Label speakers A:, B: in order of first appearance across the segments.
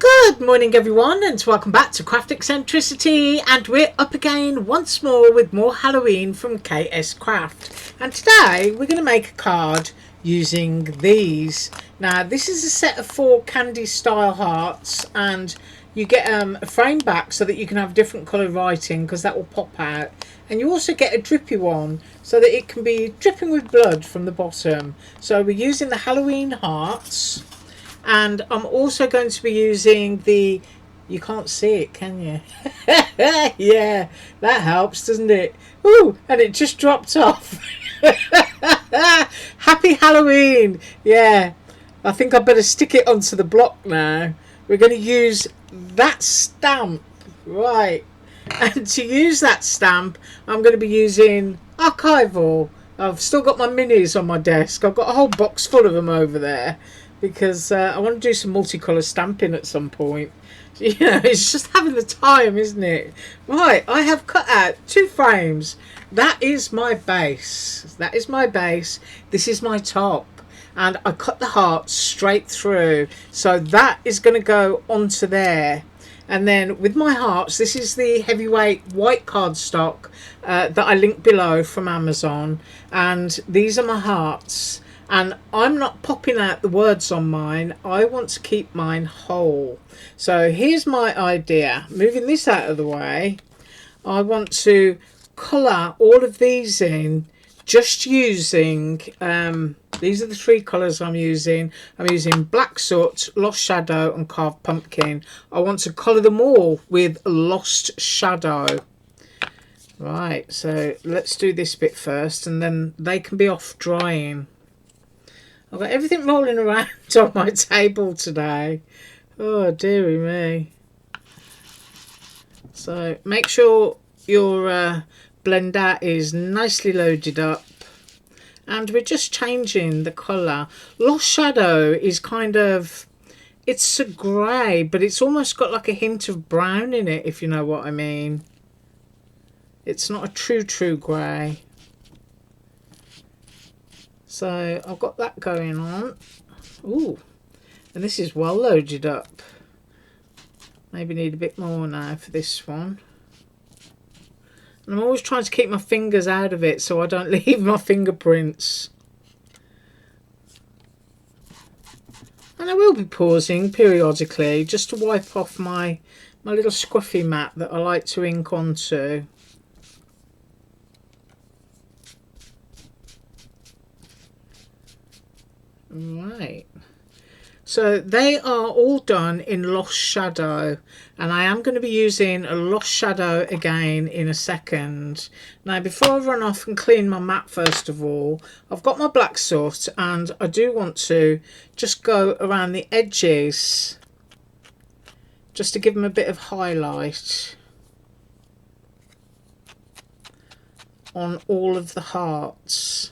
A: Good morning everyone, and welcome back to Craft Eccentricity, and we're up again once more with more Halloween from KSCRAFT. And today we're going to make a card using these. Now this is a set of 4 candy style hearts, and you get a frame back so that you can have different colour writing because that will pop out, and you also get a drippy one so that it can be dripping with blood from the bottom. So we're using the Halloween hearts. And I'm also going to be using the, you can't see it, can you? Yeah, that helps, doesn't it? Ooh, and it just dropped off. Happy Halloween. Yeah, I think I better stick it onto the block now. We're going to use that stamp. Right. And to use that stamp, I'm going to be using Archival. I've still got my minis on my desk. I've got a whole box full of them over there, because I want to do some multicolour stamping at some point. You know, it's just having the time, isn't it? Right, I have cut out 2 frames. That is my base. That is my base. This is my top. And I cut the hearts straight through. So that is going to go onto there. And then with my hearts, this is the heavyweight white cardstock that I linked below from Amazon. And these are my hearts. And I'm not popping out the words on mine. I want to keep mine whole. So here's my idea. Moving this out of the way, I want to colour all of these in just using, these are the 3 colours I'm using. I'm using Black Soot, Lost Shadow and Carved Pumpkin. I want to colour them all with Lost Shadow. Right, so let's do this bit first, and then they can be off drying. I've got everything rolling around on my table today. Oh, dearie me. So make sure your blender is nicely loaded up. And we're just changing the colour. Lost Shadow is kind of, it's a grey, but it's almost got like a hint of brown in it, if you know what I mean. It's not a true grey. So I've got that going on. Ooh, and this is well loaded up. Maybe need a bit more now for this one. And I'm always trying to keep my fingers out of it so I don't leave my fingerprints. And I will be pausing periodically just to wipe off my little scruffy mat that I like to ink onto. Right, so they are all done in Lost Shadow, and I am going to be using a Lost Shadow again in a second. Now before I run off and clean my mat, first of all, I've got my Black Soot, and I do want to just go around the edges just to give them a bit of highlight on all of the hearts,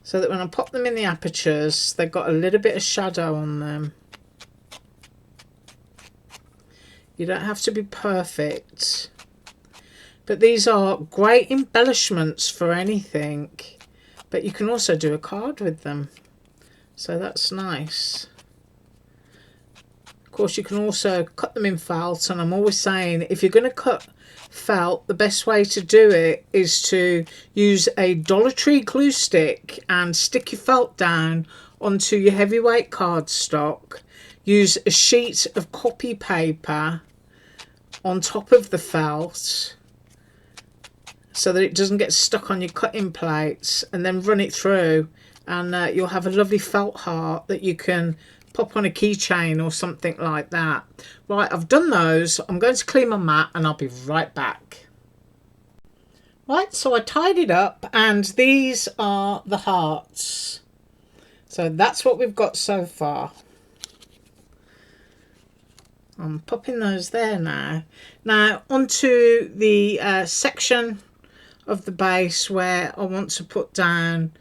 A: so that when I pop them in the apertures, they've got a little bit of shadow on them. You don't have to be perfect, but these are great embellishments for anything. But you can also do a card with them, so that's nice. Of course, you can also cut them in felt, and I'm always saying, if you're going to cut felt, the best way to do it is to use a Dollar Tree glue stick and stick your felt down onto your heavyweight cardstock. Use a sheet of copy paper on top of the felt so that it doesn't get stuck on your cutting plates, and then run it through, and you'll have a lovely felt heart that you can pop on a keychain or something like that. Right, I've done those. I'm going to clean my mat and I'll be right back. Right, so I tied it up, and these are the hearts. So that's what we've got so far. I'm popping those there now. Now onto the section of the base where I want to put down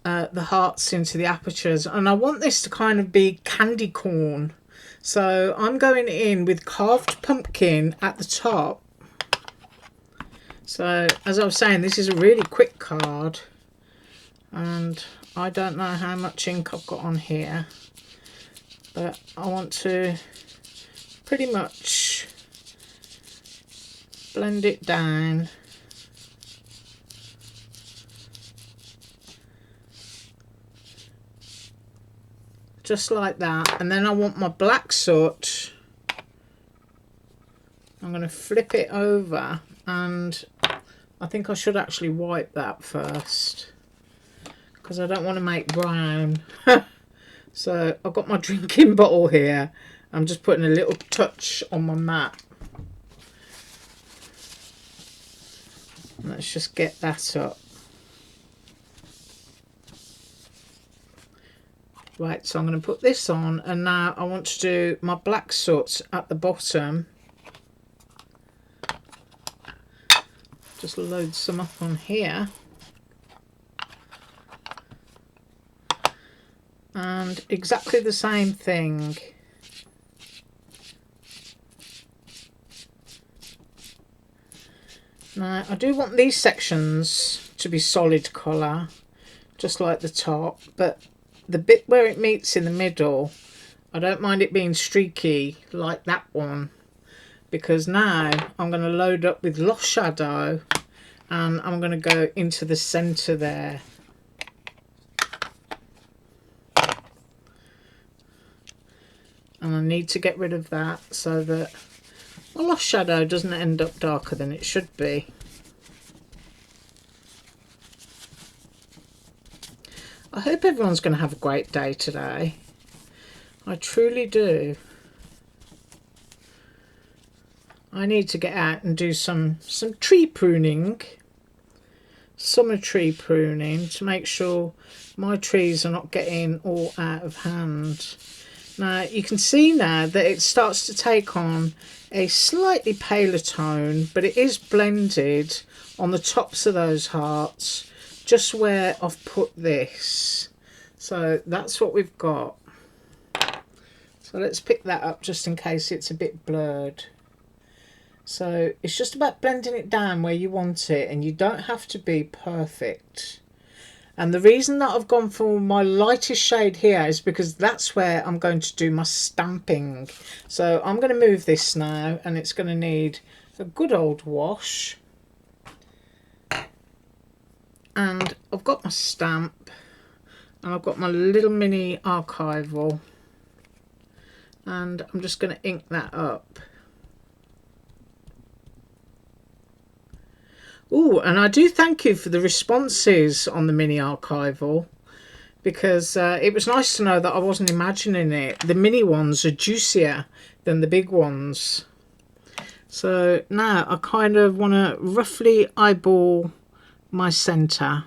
A: the hearts into the apertures, and I want this to kind of be candy corn. So I'm going in with Carved Pumpkin at the top. So as I was saying, this is a really quick card, and I don't know how much ink I've got on here. but I want to pretty much blend it down. Just like that. And then I want my black soot. I'm going to flip it over, and I think I should actually wipe that first because I don't want to make brown. So I've got my drinking bottle here. I'm just putting a little touch on my mat. Let's just get that up. Right, so I'm going to put this on, and now I want to do my black soot at the bottom. Just load some up on here. And exactly the same thing. Now I do want these sections to be solid colour, just like the top, but the bit where it meets in the middle, I don't mind it being streaky like that one, because now I'm going to load up with lost shadow and I'm going to go into the centre there. And I need to get rid of that so that my lost shadow doesn't end up darker than it should be. I hope everyone's going to have a great day today. I truly do. I need to get out and do some tree pruning, summer tree pruning, to make sure my trees are not getting all out of hand. Now you can see now that it starts to take on a slightly paler tone, but it is blended on the tops of those hearts, just where I've put this. So that's what we've got. So let's pick that up just in case it's a bit blurred. So it's just about blending it down where you want it, and you don't have to be perfect. And the reason that I've gone for my lightest shade here is because that's where I'm going to do my stamping. So I'm going to move this now, and it's going to need a good old wash. And I've got my stamp, and I've got my little mini archival, and I'm just going to ink that up. Oh, and I do thank you for the responses on the mini archival, because it was nice to know that I wasn't imagining it. The mini ones are juicier than the big ones. So now I kind of want to roughly eyeball my centre.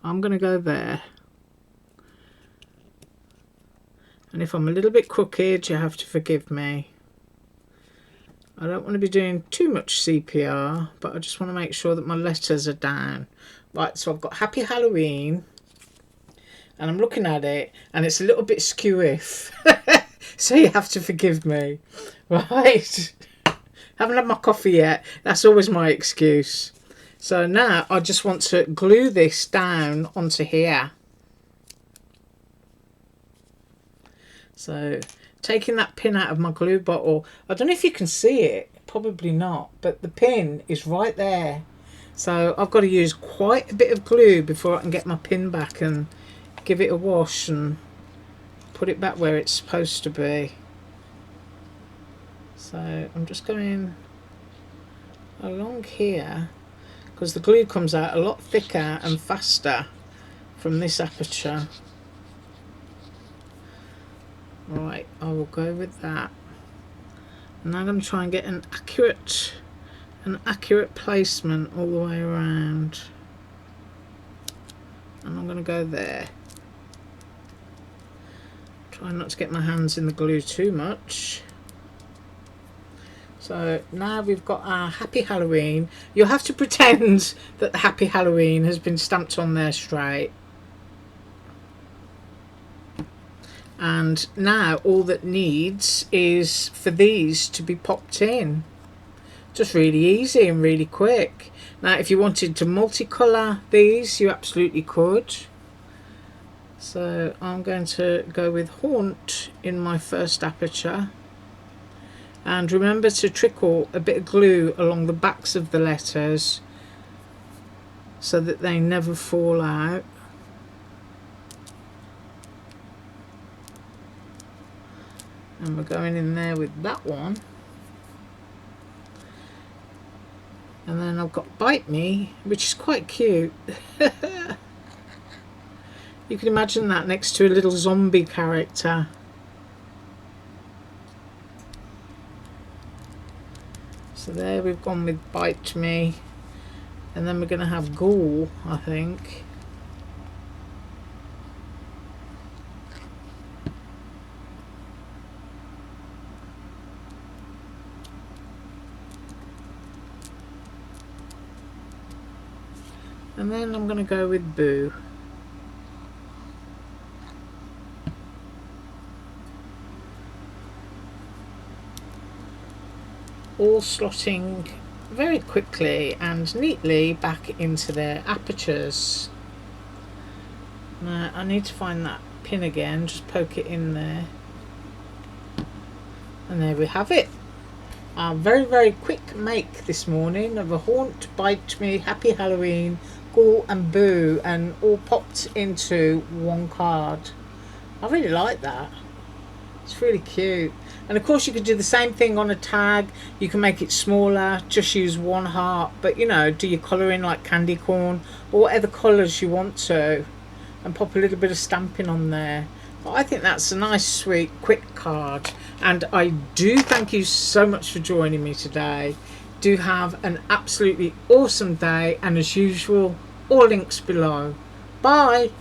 A: I'm going to go there. And if I'm a little bit crooked, you have to forgive me. I don't want to be doing too much CPR, but I just want to make sure that my letters are down. Right, so I've got Happy Halloween, and I'm looking at it, and it's a little bit skew-if. So you have to forgive me. Right. Haven't had my coffee yet. That's always my excuse. So now I just want to glue this down onto here. So taking that pin out of my glue bottle, I don't know if you can see it, probably not, but the pin is right there. So I've got to use quite a bit of glue before I can get my pin back and give it a wash and put it back where it's supposed to be. So I'm just going along here, because the glue comes out a lot thicker and faster from this aperture. Right, I will go with that. And I'm going to try and get an accurate placement all the way around. And I'm going to go there. Try not to get my hands in the glue too much. So now we've got our Happy Halloween. You'll have to pretend that the Happy Halloween has been stamped on there straight. And now all that needs is for these to be popped in. Just really easy and really quick. Now if you wanted to multicolour these, you absolutely could. So I'm going to go with Haunt in my first aperture, and remember to trickle a bit of glue along the backs of the letters so that they never fall out. And we're going in there with that one. And then I've got Bite Me, which is quite cute. You can imagine that next to a little zombie character. So there we've gone with Bite Me. And then we're going to have Ghoul, I think. And then I'm going to go with Boo. All slotting very quickly and neatly back into their apertures. Now I need to find that pin again, just poke it in there. And there we have it. A very quick make this morning of a Haunt, Bite Me, Happy Halloween, Ghoul and Boo, and all popped into one card. I really like that. It's really cute. And of course you could do the same thing on a tag. You can make it smaller, just use one heart, but you know, do your colouring like candy corn or whatever colours you want to, and pop a little bit of stamping on there. But I think that's a nice, sweet, quick card. And I do thank you so much for joining me today. Do have an absolutely awesome day, and as usual, all links below. Bye.